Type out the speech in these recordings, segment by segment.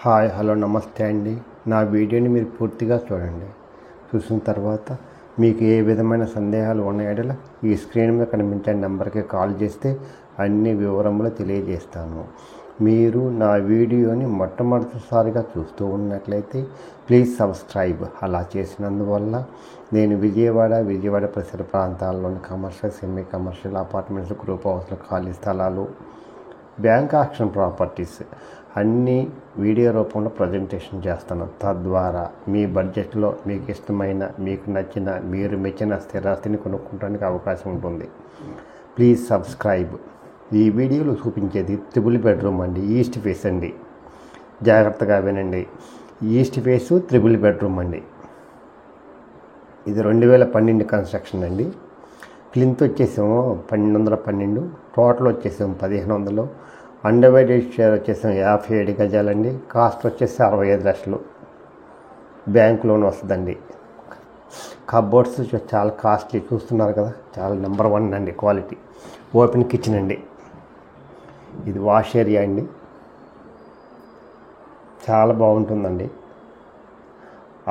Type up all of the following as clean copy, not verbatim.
Hi hello నమస్తే అండి. నా వీడియోని మీరు పూర్తిగా చూడండి. చూసిన తర్వాత మీకు ఏ విధమైన సందేహాలు ఉన్న యెడల ఈ స్క్రీన్ మీద కనిపించే నెంబర్కి కాల్ చేస్తే అన్ని వివరములు తెలియజేస్తాను. మీరు నా వీడియోని మొట్టమొదటిసారిగా చూస్తూ ఉన్నట్లయితే ప్లీజ్ సబ్స్క్రైబ్. అలా చేసినందువల్ల నేను విజయవాడ పరిసర ప్రాంతాల్లోని commercial, semi commercial, apartments, group హౌస్లు, ఖాళీ స్థలాలు, బ్యాంక్ ఆక్షన్ ప్రాపర్టీస్ అన్నీ వీడియో రూపంలో ప్రజెంటేషన్ చేస్తాను. తద్వారా మీ బడ్జెట్లో మీకు ఇష్టమైన, మీకు నచ్చిన, మీరు మెచ్చిన స్థిరాస్తిని కొనుక్కోవడానికి అవకాశం ఉంటుంది. Please subscribe. ఈ వీడియోలో చూపించేది 3 బెడ్రూమ్ అండి. ఈస్ట్ ఫేస్ అండి. జాగ్రత్తగా వినండి. ఈస్ట్ ఫేసు 3 బెడ్రూమ్ అండి. ఇది 2012 కన్స్ట్రక్షన్ అండి. ప్లింత్ వచ్చేసాము 1212, టోటల్ వచ్చేసాము 1500, అన్డివైడెడ్ షేర్ వచ్చేసాము 57 గజాలండి. కాస్ట్ వచ్చేసి 65 లక్షలు. బ్యాంక్ లోన్ వస్తుందండి. కబోర్డ్స్ చాలా కాస్ట్లీ, చూస్తున్నారు కదా, చాలా నెంబర్ 1 అండి క్వాలిటీ. ఓపెన్ కిచెన్ అండి. ఇది వాష్ ఏరియా అండి. చాలా బాగుంటుందండి.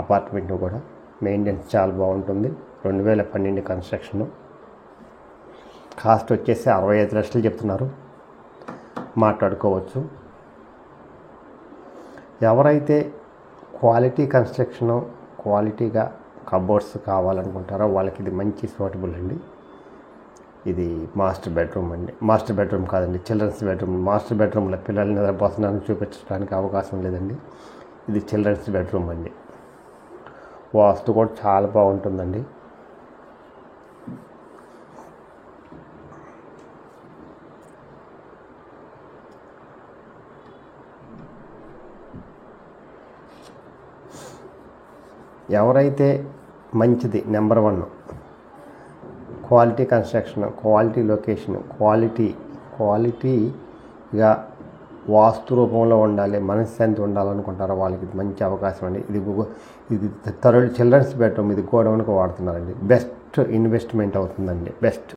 అపార్ట్మెంట్ కూడా మెయింటెనెన్స్ చాలా బాగుంటుంది. 2012 కన్స్ట్రక్షను. కాస్ట్ వచ్చేసి 65 లక్షలు చెప్తున్నారు. మాట్లాడుకోవచ్చు. ఎవరైతే క్వాలిటీ కన్స్ట్రక్షను, క్వాలిటీగా కబోర్డ్స్ కావాలనుకుంటారో వాళ్ళకి ఇది మంచి సూటబుల్ అండి. ఇది మాస్టర్ బెడ్రూమ్ అండి. మాస్టర్ బెడ్రూమ్ కాదండి, చిల్డ్రన్స్ బెడ్రూమ్. మాస్టర్ బెడ్రూమ్లో పిల్లల్ని నిద్రపోతున్నారని చూపించడానికి అవకాశం లేదండి. ఇది చిల్డ్రన్స్ బెడ్రూమ్ అండి. వాస్తు కూడా చాలా బాగుంటుందండి. ఎవరైతే మంచిది number 1 quality construction, quality location, క్వాలిటీగా వాస్తు రూపంలో ఉండాలి, మనశ్శాంతి ఉండాలనుకుంటారో వాళ్ళకి ఇది మంచి అవకాశం అండి. ఇది చిల్డ్రన్స్ బెడ్రూమ్. ఇది గోడౌన్కి వాడుతున్నారండి. బెస్ట్ ఇన్వెస్ట్మెంట్ అవుతుందండి. బెస్ట్.